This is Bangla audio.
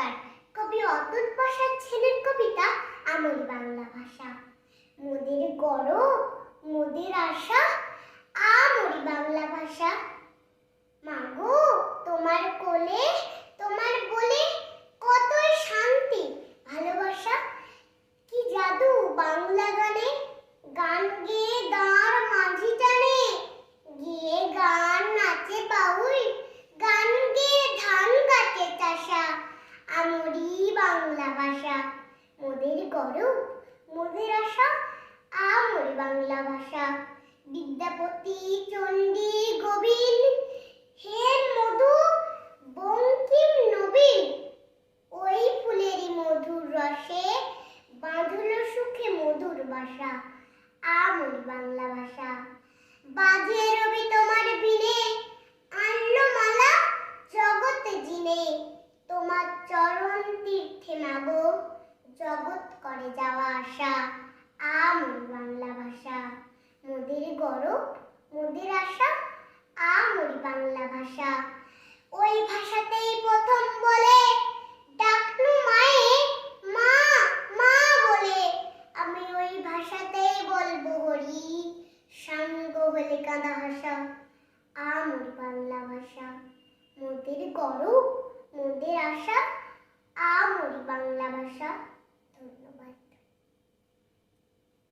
নমস্কার। কবি অতুল প্রসাদ সেনের কবিতা আমরি বাংলা ভাষা। মোদের গরব মোদের আশা আমরি বাংলা ভাষা। মাগো তোমার কোলে তোমার বলে কতই শান্তি ভালোবাসা। কি জাদু বাংলা গানে, গান গেয়ে গাঁর মাঝি টানে, গিয়ে গান নাচে বাউল, গান গেয়ে ধান কাটে চাষা। আমরি বাংলা ভাষা, মোদের গরব মোদের আশা আমরি বাংলা ভাষা। বিদ্যাপতি চণ্ডী গোবিন্দ হেন মধু বঙ্কিম নবীন, ওই ফুলেরই মধুর রসে বাঁধল সুখে মধুর বাসা। আমরি বাংলা ভাষা। বাজে রবি তোমার বিনে, আনলো মালা জগতে জিনে, তোমার চরণ তীর্থে মাগো জগৎ করে যাওয়া আসা। আমরি বাংলা ভাষা, মোদের গরব মোদের আশা আমরি বাংলা ভাষা। ওই ভাষাতেই প্রথম বলে ডাকনু মায়ে মা মা বলে, আমি ওই ভাষাতেই বলবো হরি, সাঙ্গ হলে কাঁদা হাসা। আমরি বাংলা ভাষা, মোদের গরব মোদের আশা আমরি বাংলা ভাষা।